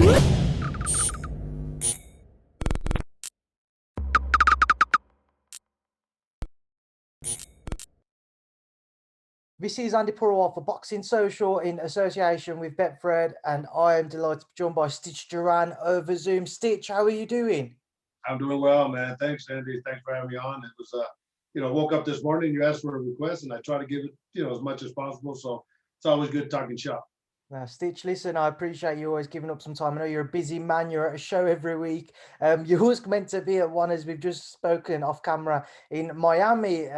This is Andi Purewal for Boxing Social in association with Betfred, and I am delighted to be joined by Stitch Duran over Zoom. Stitch, how are you doing? I'm doing well, man. Thanks, Andy. Thanks for having me on. It was, woke up this morning, you asked for a request, and I try to give it, as much as possible. So it's always good talking shop. Now, Stitch, listen, I appreciate you always giving up some time. I know you're a busy man. You're at a show every week. You're always meant to be at one, as we've just spoken off camera, in Miami.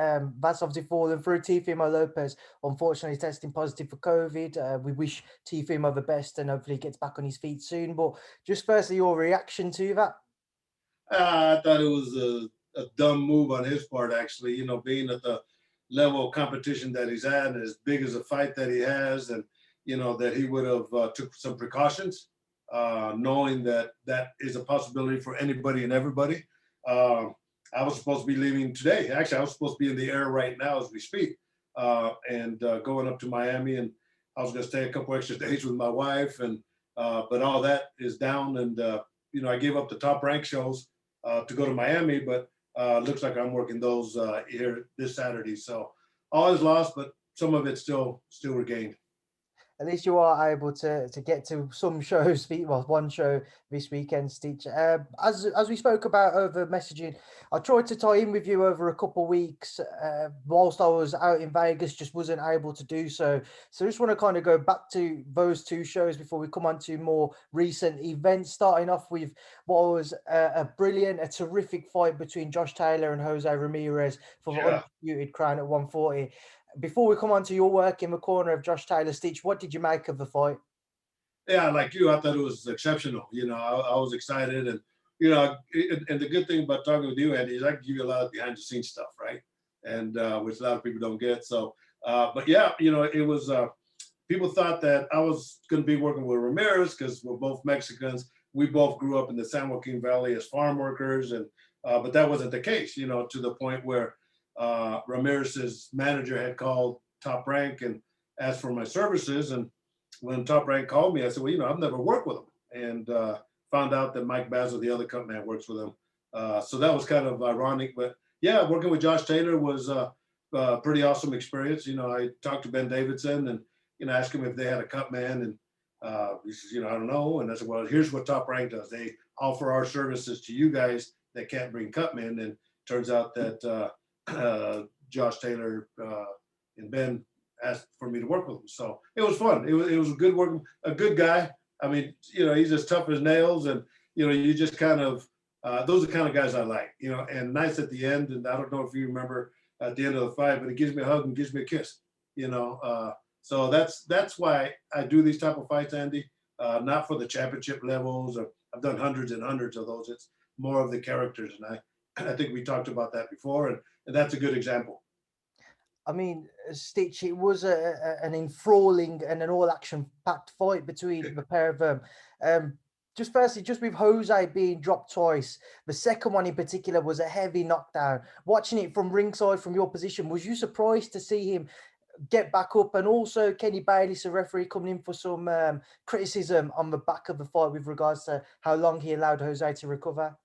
That's obviously fallen through. Teofimo Lopez, unfortunately, testing positive for COVID. We wish Teofimo the best, and hopefully he gets back on his feet soon. But just firstly, your reaction to that? I thought it was a dumb move on his part, actually, being at the level of competition that he's at and as big as a fight that he has, and that he would have took some precautions, knowing that that is a possibility for anybody and everybody. I was supposed to be leaving today. Actually, I was supposed to be in the air right now as we speak, and going up to Miami, and I was going to stay a couple extra days with my wife, and but all that is down, and I gave up the Top Rank shows to go to Miami, but looks like I'm working those here this Saturday. So all is lost, but some of it still regained. At least you are able to get to some shows, well, one show this weekend, Stitch. As we spoke about over messaging, I tried to tie in with you over a couple of weeks whilst I was out in Vegas, just wasn't able to do so. So I just want to kind of go back to those two shows before we come on to more recent events, starting off with what was a terrific fight between Josh Taylor and Jose Ramirez for the undisputed crown at 140. Before we come on to your work in the corner of Josh Taylor, Stitch, what did you make of the fight? Yeah, like you, I thought it was exceptional. I was excited, and and the good thing about talking with you, Andy, is I can give you a lot of behind the scenes stuff, right? And which a lot of people don't get. So, but yeah, it was. People thought that I was going to be working with Ramirez because we're both Mexicans. We both grew up in the San Joaquin Valley as farm workers, and but that wasn't the case. To the point where Ramirez's manager had called Top Rank and asked for my services. And when Top Rank called me, I said, well, I've never worked with him, and found out that Mike Basil, the other cutman, works with him. So that was kind of ironic. But yeah, working with Josh Taylor was a pretty awesome experience. I talked to Ben Davidson and, asked him if they had a cutman, and he says, I don't know. And I said, well, here's what Top Rank does. They offer our services to you guys that can't bring cutmen. And turns out that Josh Taylor and Ben asked for me to work with him, so it was fun. It was a good work, a good guy. I mean, he's as tough as nails, and you just kind of those are the kind of guys I like, and nice at the end. And I don't know if you remember at the end of the fight, but he gives me a hug and gives me a kiss. So that's why I do these type of fights, Andy. Not for the championship levels, or I've done hundreds and hundreds of those. It's more of the characters, and I think we talked about that before, and that's a good example. I mean, Stitch, it was an enthralling and an all-action-packed fight between the pair of them. Just firstly, just with Jose being dropped twice, the second one in particular was a heavy knockdown. Watching it from ringside, from your position, was you surprised to see him get back up? And also Kenny Bayless, a referee, coming in for some criticism on the back of the fight with regards to how long he allowed Jose to recover.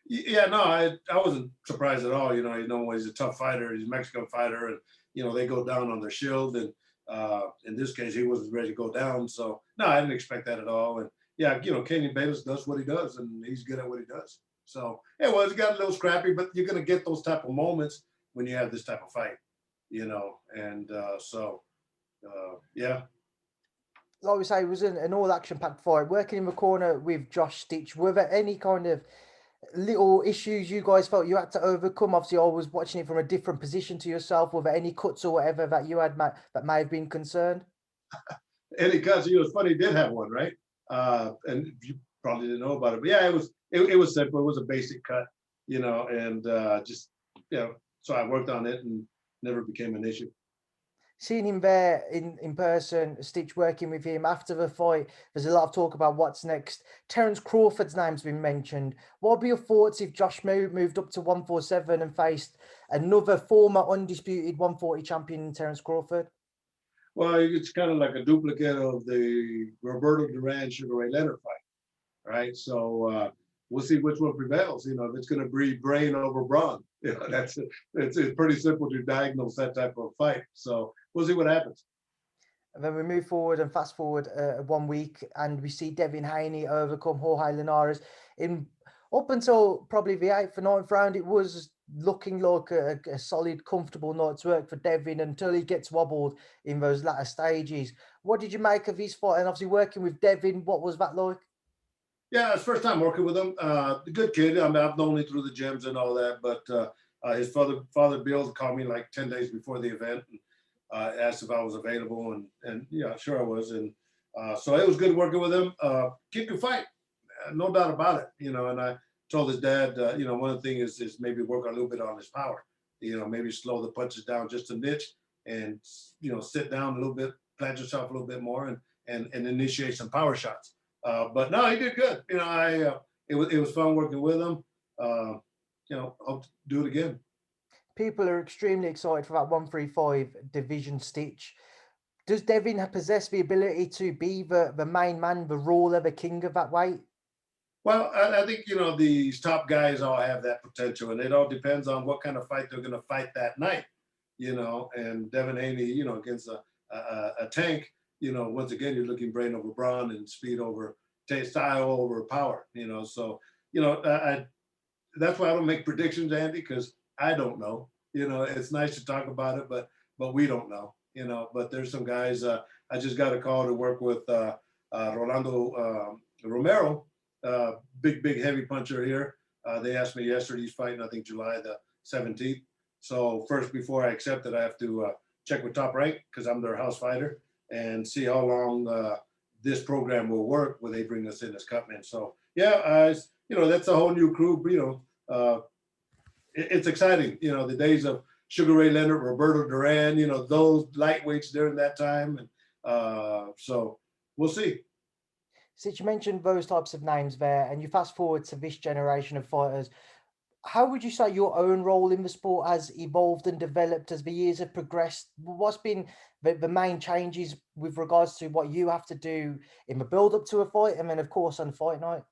Yeah, no, I wasn't surprised at all. He's a tough fighter. He's a Mexican fighter, and they go down on their shield. And in this case, he wasn't ready to go down. So no, I didn't expect that at all. And yeah, Kenny Bayless does what he does, and he's good at what he does. So yeah, well, it got a little scrappy, but you're gonna get those type of moments when you have this type of fight, And yeah. Like we say, it was an all-action-packed fight. Working in the corner with Josh Stitch, were there any kind of little issues you guys felt you had to overcome? Obviously, I was watching it from a different position to yourself. Were there any cuts or whatever that you had that may have been concerned? Any cuts? It's funny, he did have one, right? And you probably didn't know about it, but yeah, it was simple. It was a basic cut, and just so I worked on it and never became an issue. Seeing him there in person, Stitch, working with him after the fight, there's a lot of talk about what's next. Terence Crawford's name's been mentioned. What would be your thoughts if Josh moved up to 147 and faced another former undisputed 140 champion, Terence Crawford? Well, it's kind of like a duplicate of the Roberto Duran Sugar Ray Leonard fight. right? So we'll see which one prevails. You know, if it's going to be brain over brawn, you know, it's pretty simple to diagnose that type of fight. So we'll see what happens. And then we move forward and fast forward 1 week, and we see Devin Haney overcome Jorge Linares. In up until probably the eighth or ninth round, it was looking like a solid, comfortable night's work for Devin until he gets wobbled in those latter stages. What did you make of his fight? And obviously working with Devin, what was that like? Yeah, it's first time working with him. Good kid. I mean, I've known him through the gyms and all that, but his father Bill called me like 10 days before the event and asked if I was available, and yeah, sure I was, and so it was good working with him. Kid can fight, no doubt about it. You know, and I told his dad, you know, one of the things is maybe work a little bit on his power. You know, maybe slow the punches down just a niche, and you know, sit down a little bit, plant yourself a little bit more, and initiate some power shots. But no, he did good. You know, it was fun working with him. Uh, you know, hope to do it again. People are extremely excited for that 135 division Stitch. Does Devin possess the ability to be the main man, the ruler, the king of that weight? Well, I think you know these top guys all have that potential, and it all depends on what kind of fight they're going to fight that night. You know, and Devin Haney, you know, against a tank, you know, once again you're looking brain over brawn and speed over style over power. You know, so you know that's why I don't make predictions, Andy, because I don't know. You know, it's nice to talk about it, but we don't know. You know, but there's some guys. I just got a call to work with Rolando Romero, big heavy puncher here. They asked me yesterday. He's fighting, I think, July the 17th. So first, before I accept it, I have to check with Top Rank because I'm their house fighter and see how long this program will work when they bring us in as cutmen. So yeah, you know, that's a whole new crew. You know, it's exciting. You know, the days of Sugar Ray Leonard, Roberto Duran. You know, those lightweights during that time, and so we'll see. Since you mentioned those types of names there, and you fast forward to this generation of fighters, how would you say your own role in the sport has evolved and developed as the years have progressed? What's been the main changes with regards to what you have to do in the build up to a fight, and then of course on fight night?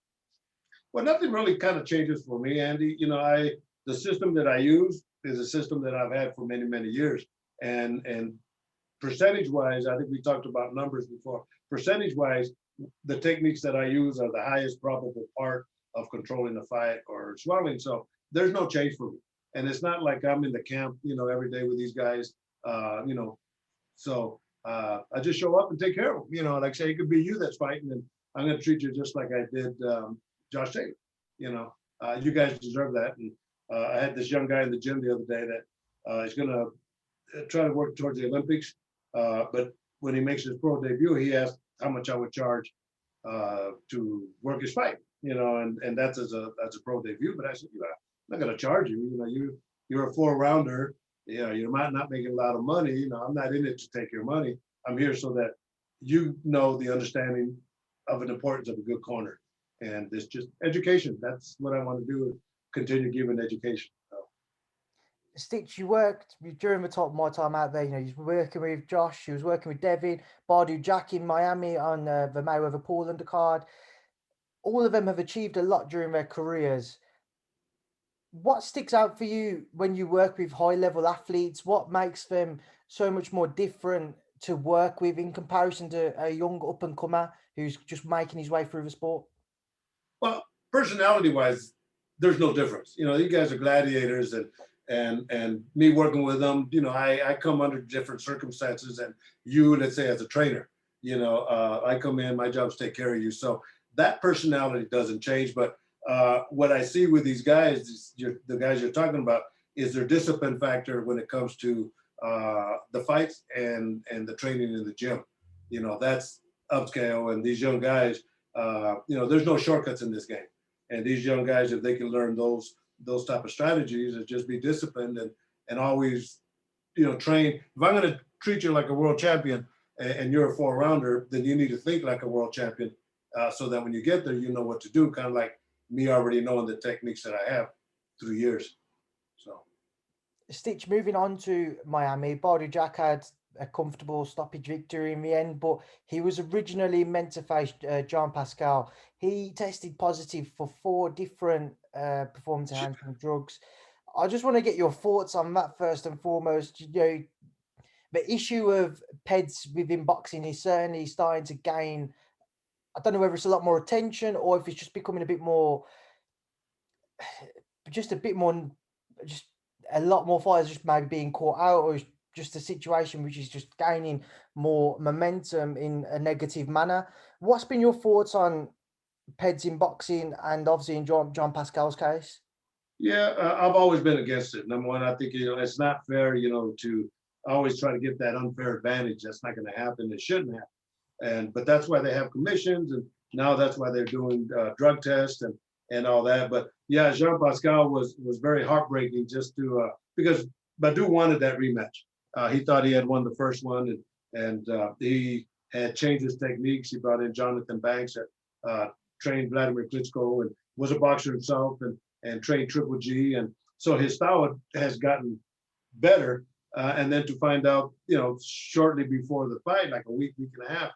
Well, nothing really kind of changes for me, Andy. You know, the system that I use is a system that I've had for many years, and percentage wise, I think we talked about numbers before. Percentage wise, the techniques that I use are the highest probable part of controlling the fight or swallowing. So there's no change for me, and it's not like I'm in the camp, you know, every day with these guys. You know, so I just show up and take care of them. You know, like say it could be you that's fighting, and I'm going to treat you just like I did Josh Taylor. You know, you guys deserve that. And I had this young guy in the gym the other day that is going to try to work towards the Olympics. But when he makes his pro debut, he asked how much I would charge to work his fight. You know, and that's as a pro debut. But I said, you know, I'm not going to charge you. You know, you're a 4 rounder. You know, you might not making a lot of money. You know, I'm not in it to take your money. I'm here so that you know the understanding of an importance of a good corner. And it's just education. That's what I want to do. Continue giving education. So, Stitch, you worked during the top my time out there. You know, you were working with Josh, you was working with Devin, Bardu Jack in Miami on the Mayweather Paul undercard. All of them have achieved a lot during their careers. What sticks out for you when you work with high level athletes? What makes them so much more different to work with in comparison to a young up and comer who's just making his way through the sport? well, personality wise, there's no difference. You know, you guys are gladiators, and me working with them, you know, I come under different circumstances, and you, let's say, as a trainer, you know, I come in, my job is to take care of you. So that personality doesn't change. But what I see with these guys, the guys you're talking about, is their discipline factor when it comes to the fights and the training in the gym. You know, that's upscale, and these young guys, you know, there's no shortcuts in this game. And these young guys, if they can learn those type of strategies, is just be disciplined and always, you know, train. If I'm going to treat you like a world champion and you're a 4 rounder, then you need to think like a world champion, so that when you get there, you know what to do. Kind of like me already knowing the techniques that I have through years. So Stitch, moving on to Miami, Bardu Jack had a comfortable stoppage victory in the end, but he was originally meant to face John Pascal. He tested positive for 4 different performance enhancing drugs. I just want to get your thoughts on that first and foremost. The issue of PEDs within boxing is certainly starting to gain. I don't know whether it's a lot more attention or if it's just becoming a bit more, just a bit more, just a lot more fighters just maybe being caught out, or it's just a situation which is just gaining more momentum in a negative manner. What's been your thoughts on PEDs in boxing and obviously in John Pascal's case? Yeah, I've always been against it. Number one, I think it's not fair, to always try to get that unfair advantage. That's not going to happen. It shouldn't happen. But that's why they have commissions, and now that's why they're doing drug tests and all that. But yeah, Jean Pascal was very heartbreaking just to because Badu wanted that rematch. He thought he had won the first one, and he had changed his techniques. He brought in Jonathan Banks that trained Vladimir Klitschko and was a boxer himself, and trained Triple G, and so his style has gotten better. And then to find out, shortly before the fight, like a week and a half,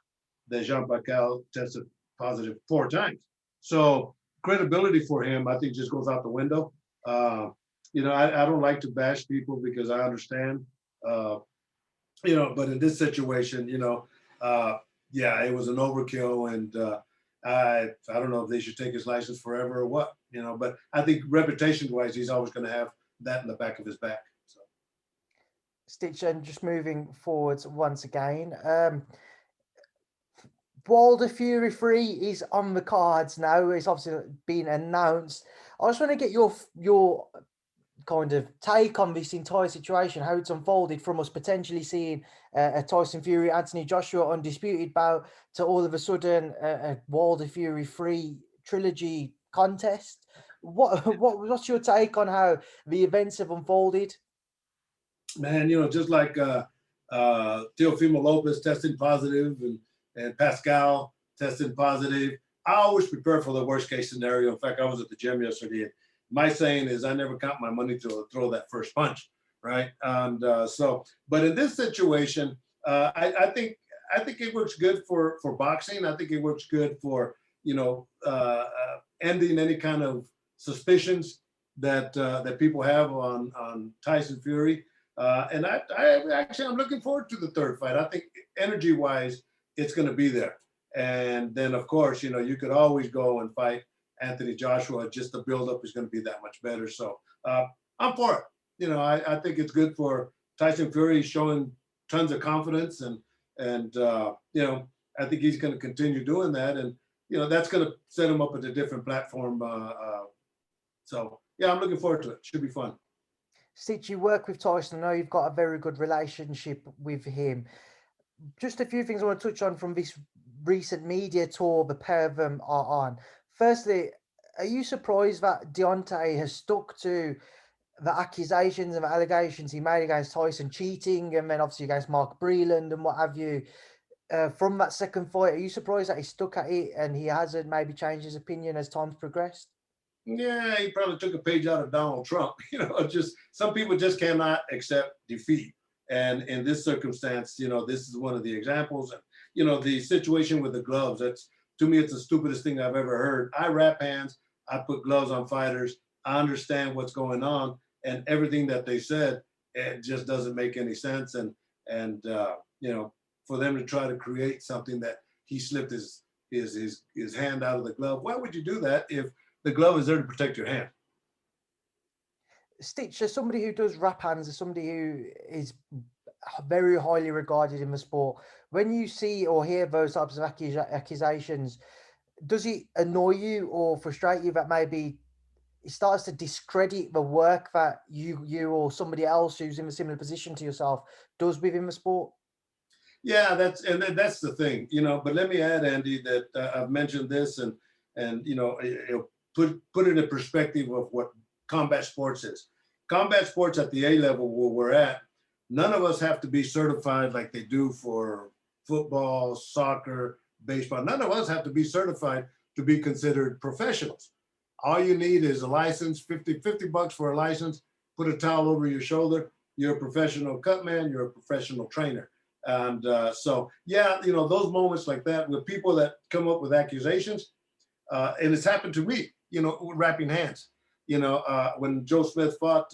that Jean Pascal tested positive 4 times. So credibility for him, I think, just goes out the window. I don't like to bash people because I understand, but in this situation, yeah, it was an overkill, and I don't know if they should take his license forever or what, but I think reputation-wise, he's always going to have that in the back of his back. So. Stitch, and just moving forwards once again. Wilder Fury 3 is on the cards now. It's obviously been announced. I just want to get your kind of take on this entire situation, how it's unfolded from us potentially seeing a Tyson Fury, Anthony Joshua undisputed bout to all of a sudden a Wilder Fury 3 trilogy contest. What's your take on how the events have unfolded? Man, just like Teofimo Lopez testing positive, and Pascal testing positive, I always prepare for the worst case scenario. In fact, I was at the gym yesterday. My saying is, I never count my money to throw that first punch, right? And but in this situation, I think it works good for boxing. I think it works good for ending any kind of suspicions that people have on Tyson Fury. And I'm looking forward to the third fight. I think energy-wise, it's going to be there. And then, of course, you could always go and fight Anthony Joshua. Just the buildup is going to be that much better. So I'm for it. I think it's good for Tyson Fury, showing tons of confidence, and I think he's going to continue doing that, and that's going to set him up at a different platform. So yeah, I'm looking forward to it. Should be fun. Stitch, you work with Tyson. I know you've got a very good relationship with him. Just a few things I want to touch on from this recent media tour the pair of them are on. Firstly, are you surprised that Deontay has stuck to the accusations and the allegations he made against Tyson cheating, and then obviously against Mark Breland and what have you, from that second fight? Are you surprised that he stuck at it and he hasn't maybe changed his opinion as time's progressed? Yeah, he probably took a page out of Donald Trump. Just some people just cannot accept defeat. And in this circumstance, this is one of the examples. The situation with the gloves, that's, to me, it's the stupidest thing I've ever heard. I wrap hands, I put gloves on fighters, I understand what's going on, and everything that they said, it just doesn't make any sense. And for them to try to create something that he slipped his hand out of the glove, why would you do that if the glove is there to protect your hand? Stitch, as somebody who does wrap hands, as somebody who is very highly regarded in the sport, when you see or hear those types of accusations, does it annoy you or frustrate you that maybe it starts to discredit the work that you or somebody else who's in a similar position to yourself does within the sport? Yeah, that's the thing, But let me add, Andy, that I've mentioned this, and put it in perspective of what combat sports is. Combat sports at the A level where we're at, none of us have to be certified like they do for football, soccer, baseball. None of us have to be certified to be considered professionals. All you need is a license, 50 bucks for a license, put a towel over your shoulder. You're a professional cutman, you're a professional trainer. And so, yeah, those moments like that with people that come up with accusations, and it's happened to me, wrapping hands. When Joe Smith fought,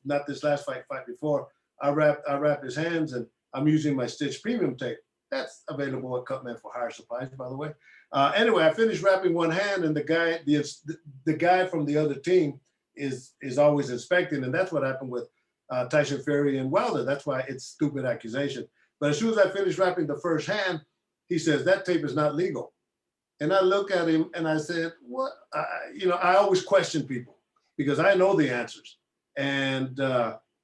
not this last fight before, I wrapped his hands, and I'm using my Stitch Premium tape. That's available at Cutman for higher supplies, by the way. Anyway, I finished wrapping one hand, and the guy from the other team is always inspecting, and that's what happened with Tyson Fury and Wilder. That's why it's stupid accusation. But as soon as I finished wrapping the first hand, he says, that tape is not legal. And I look at him and I said, what? I always question people because I know the answers. And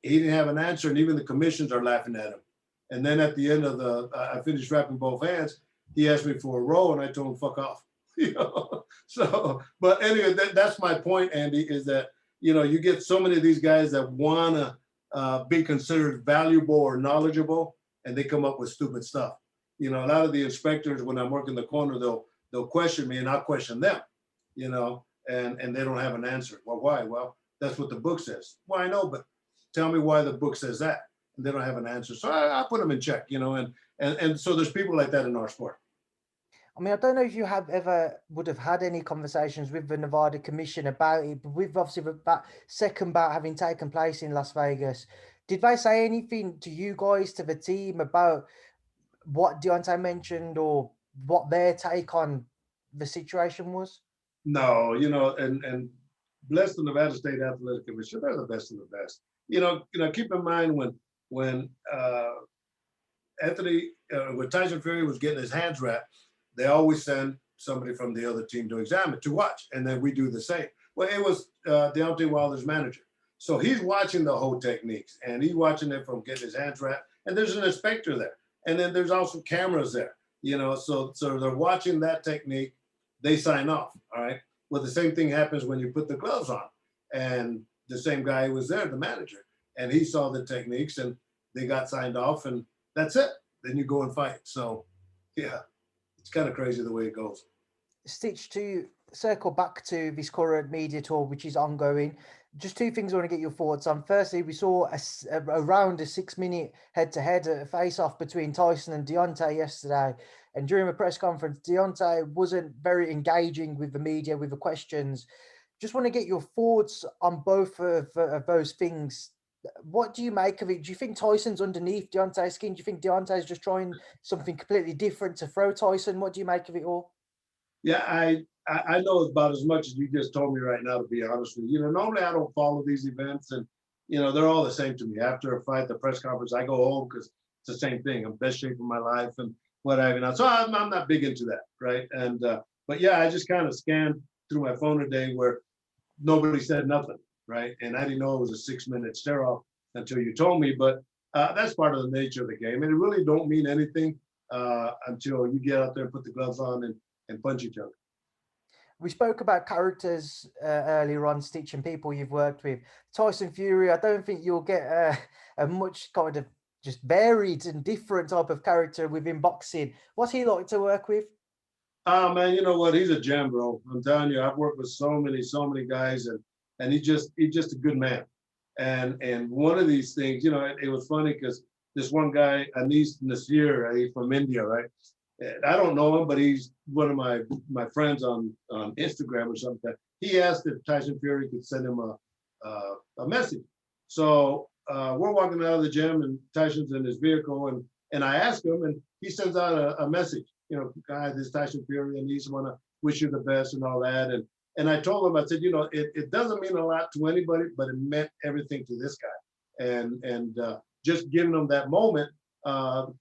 he didn't have an answer, and even the commissions are laughing at him. And then at the end of I finished wrapping both hands, he asked me for a roll, and I told him, fuck off. So, but anyway, that's my point, Andy, is that, you get so many of these guys that want to be considered valuable or knowledgeable, and they come up with stupid stuff. A lot of the inspectors, when I'm working the corner, they'll question me, and I'll question them, and they don't have an answer. Well, why? Well, that's what the book says. Well, I know, but tell me why the book says that. And they don't have an answer. So I put them in check, and so there's people like that in our sport. I mean, I don't know if you would have had any conversations with the Nevada Commission about it, but with obviously that second bout having taken place in Las Vegas, did they say anything to you guys, to the team, about what Deontay mentioned or what their take on the situation was? No, and bless the Nevada State Athletic Commission. They're the best of the best. Keep in mind when when Tyson Fury was getting his hands wrapped, they always send somebody from the other team to examine, to watch, and then we do the same. Well, it was Deontay Wilder's manager. So he's watching the whole techniques, and he's watching it from getting his hands wrapped, and there's an inspector there. And then there's also cameras there, so they're watching that technique, they sign off, all right? Well, the same thing happens when you put the gloves on, and the same guy was there, the manager, and he saw the techniques, and they got signed off, and that's it. Then you go and fight. So, yeah, it's kind of crazy the way it goes. Stitch, to circle back to this current media tour, which is ongoing, just two things I want to get your thoughts on. Firstly, we saw around a 6-minute head-to-head face-off between Tyson and Deontay yesterday. And during the press conference, Deontay wasn't very engaging with the media, with the questions. Just want to get your thoughts on both of those things. What do you make of it? Do you think Tyson's underneath Deontay's skin? Do you think Deontay's just trying something completely different to throw Tyson? What do you make of it all? Yeah, I know about as much as you just told me right now, to be honest with you. Normally I don't follow these events, and they're all the same to me. After a fight, the press conference, I go home because it's the same thing. I'm best shape of my life and what have you. So I'm not big into that, right? And but yeah, I just kind of scanned through my phone today where nobody said nothing, right? And I didn't know it was a 6-minute stare-off until you told me. But that's part of the nature of the game, and it really don't mean anything until you get out there and put the gloves on and punch each other. We spoke about characters earlier on, Stitch, and people you've worked with. Tyson Fury, I don't think you'll get a much kind of just varied and different type of character within boxing. What's he like to work with? Oh man, you know what? He's a gem, bro. I'm telling you, I've worked with so many guys, and he's just a good man. And one of these things, it was funny because this one guy, Anis Nasir, he's from India, right? I don't know him, but he's one of my friends on Instagram or something. He asked if Tyson Fury could send him a message. So we're walking out of the gym, and Tyson's in his vehicle, and I ask him, and he sends out a message. Guy, this is Tyson Fury, and he's want to wish you the best and all that. And I told him, I said, it doesn't mean a lot to anybody, but it meant everything to this guy. And just giving him that moment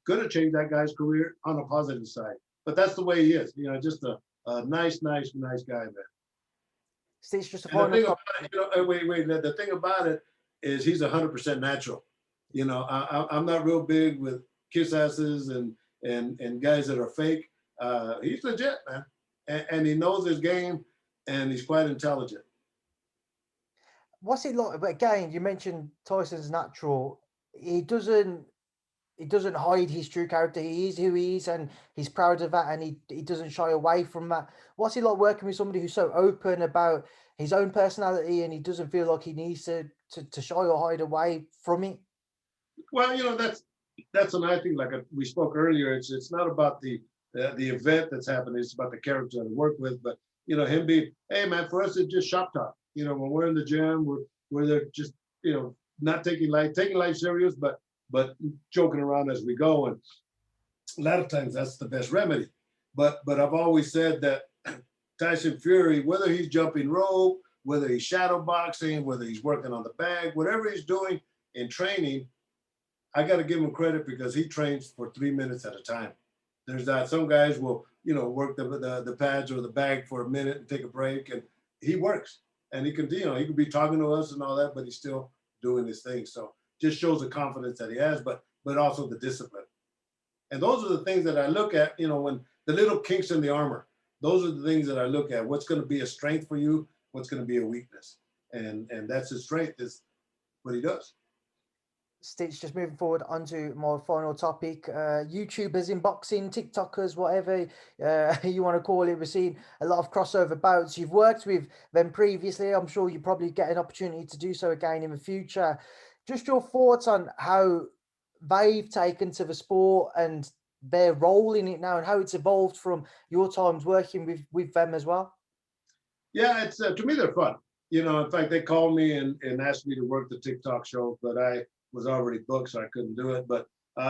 could have changed that guy's career on a positive side. But that's the way he is. Just a nice guy, man. Stitch, just a And the thing final about it, wait. The thing about it is he's 100% natural. I'm not real big with kiss asses and guys that are fake. He's legit, man, and he knows his game, and he's quite intelligent. What's it like? But again, you mentioned Tyson's natural. He doesn't hide his true character. He is who he is, and he's proud of that, and he doesn't shy away from that. What's it like working with somebody who's so open about his own personality, and he doesn't feel like he needs to shy or hide away from it? Well, that's that's another thing. Like we spoke earlier, it's not about the event that's happening. It's about the character I work with. But him being, hey man, for us it's just shop talk. When we're in the gym, we're there just not taking life serious, but joking around as we go. And a lot of times that's the best remedy. But I've always said that Tyson Fury, whether he's jumping rope, whether he's shadow boxing, whether he's working on the bag, whatever he's doing in training, I got to give him credit because he trains for 3 minutes at a time. There's that. Some guys will, work the pads or the bag for a minute and take a break, and he works. And he can, he could be talking to us and all that, but he's still doing his thing. So just shows the confidence that he has, but also the discipline. And those are the things that I look at, when the little kinks in the armor, those are the things that I look at. What's going to be a strength for you? What's going to be a weakness? And that's his strength, is what he does. Stitch, just moving forward onto my final topic. YouTubers in boxing, TikTokers, whatever you want to call it. We're seeing a lot of crossover bouts. You've worked with them previously. I'm sure you probably get an opportunity to do so again in the future. Just your thoughts on how they've taken to the sport and their role in it now, and how it's evolved from your times working with them as well. Yeah, it's to me they're fun. In fact, they called me and asked me to work the TikTok show, but I was already booked, so I couldn't do it. But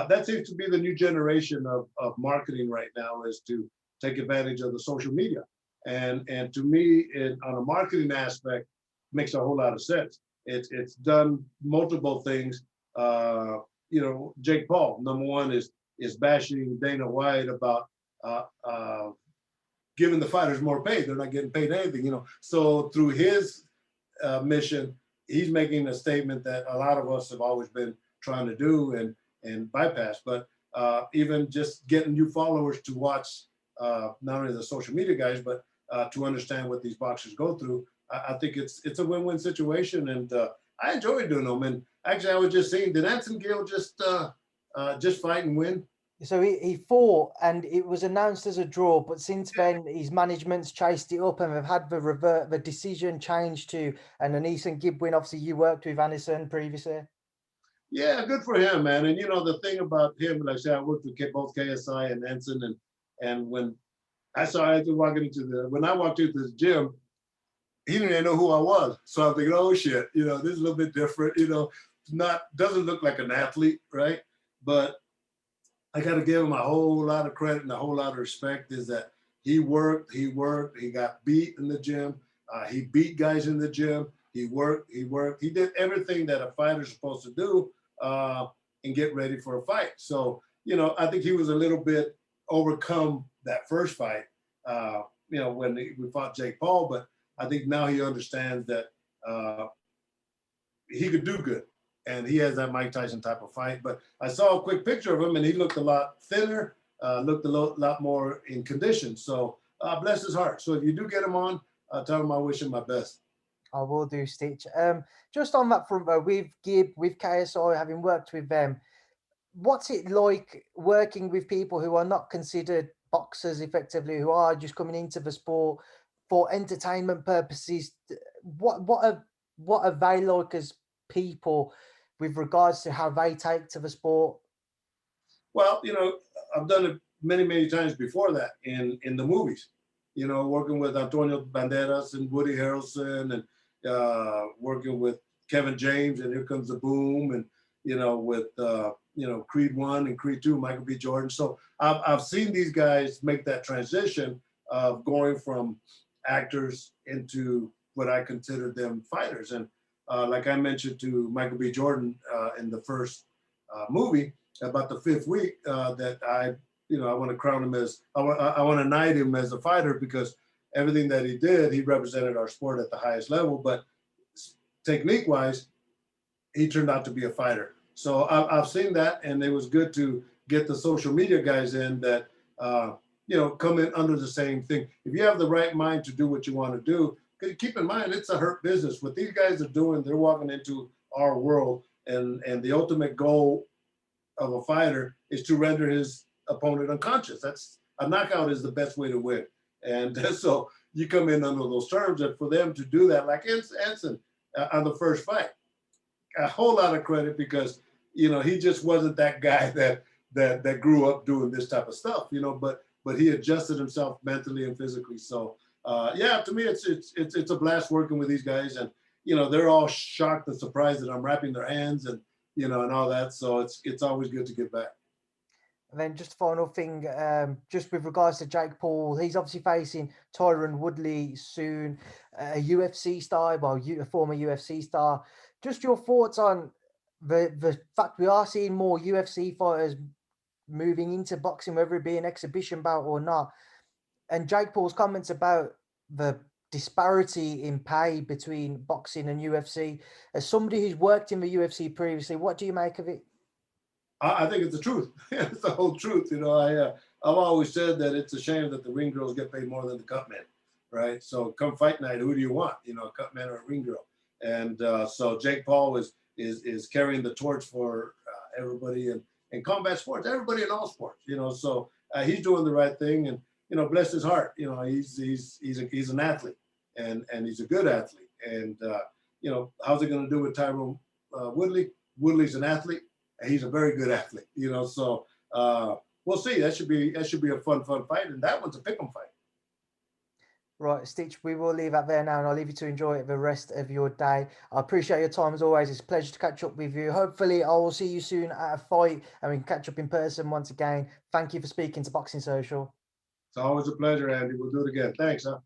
that seems to be the new generation of marketing right now, is to take advantage of the social media. And to me, on a marketing aspect, makes a whole lot of sense. It's done multiple things. Jake Paul, number one, is bashing Dana White about giving the fighters more pay. They're not getting paid anything. So through his mission, he's making a statement that a lot of us have always been trying to do and bypass. But even just getting new followers to watch not only the social media guys, but to understand what these boxers go through, I think it's a win-win situation, and I enjoy doing them. And actually, I was just saying, did Anson Gill just fight and win? So he fought and it was announced as a draw, but since then his management's chased it up and they've had the decision changed to an Andi Gib win. Obviously, you worked with Anderson previously. Yeah, good for him, man. And the thing about him, like I said, I worked with both KSI and Anson, and when I saw Anson walking when I walked into the gym, he didn't even know who I was. So I'm thinking, oh shit, this is a little bit different. Doesn't look like an athlete, right? But I got to give him a whole lot of credit and a whole lot of respect, is that he worked, he got beat in the gym. He beat guys in the gym. He worked. He did everything that a fighter's supposed to do and get ready for a fight. So, I think he was a little bit overcome that first fight, when we fought Jake Paul, but I think now he understands that he could do good. And he has that Mike Tyson type of fight. But I saw a quick picture of him, and he looked a lot thinner, looked a lot more in condition. So bless his heart. So if you do get him on, tell him I wish him my best. I will do, Stitch. Just on that front, though, with Gib, with KSI, having worked with them, what's it like working with people who are not considered boxers effectively, who are just coming into the sport for entertainment purposes? What are they like as people with regards to how they take to the sport? Well, I've done it many, many times before that in the movies, working with Antonio Banderas and Woody Harrelson, and working with Kevin James and Here Comes the Boom, and, with, Creed 1 and Creed 2, Michael B. Jordan. So I've seen these guys make that transition of going from actors into what I consider them fighters. And like I mentioned to Michael B. Jordan in the first movie, about the fifth week, that I want to crown him as, I want to knight him as a fighter, because everything that he did, he represented our sport at the highest level. But technique wise, he turned out to be a fighter. So I've seen that, and it was good to get the social media guys in that, come in under the same thing. If you have the right mind to do what you want to do, keep in mind, it's a hurt business. What these guys are doing, they're walking into our world, and the ultimate goal of a fighter is to render his opponent unconscious. That's a knockout is the best way to win. And so you come in under those terms, and for them to do that, like Anson on the first fight, a whole lot of credit, because he just wasn't that guy that grew up doing this type of stuff, but he adjusted himself mentally and physically. So yeah, to me, it's a blast working with these guys, and they're all shocked and surprised that I'm wrapping their hands and and all that. So it's always good to get back. And then just final thing, just with regards to Jake Paul, he's obviously facing Tyron Woodley soon, a UFC star, well, a former UFC star. Just your thoughts on the fact we are seeing more UFC fighters moving into boxing, whether it be an exhibition bout or not. And Jake Paul's comments about the disparity in pay between boxing and UFC. As somebody who's worked in the UFC previously, what do you make of it? I think it's the truth. It's the whole truth. I've always said that it's a shame that the ring girls get paid more than the cut men, right? So come fight night, who do you want? A cut man or a ring girl? And so Jake Paul is carrying the torch for everybody in combat sports, everybody in all sports. So he's doing the right thing, and bless his heart. He's an athlete, and he's a good athlete. And how's it going to do with Tyron Woodley? Woodley's an athlete. He's a very good athlete, so we'll see. That should be a fun fight, and that one's a pick'em fight. Right, Stitch, we will leave that there now, and I'll leave you to enjoy the rest of your day. I appreciate your time as always. It's a pleasure to catch up with you. Hopefully, I will see you soon at a fight, and we can catch up in person once again. Thank you for speaking to Boxing Social. It's always a pleasure, Andy. We'll do it again. Thanks, huh?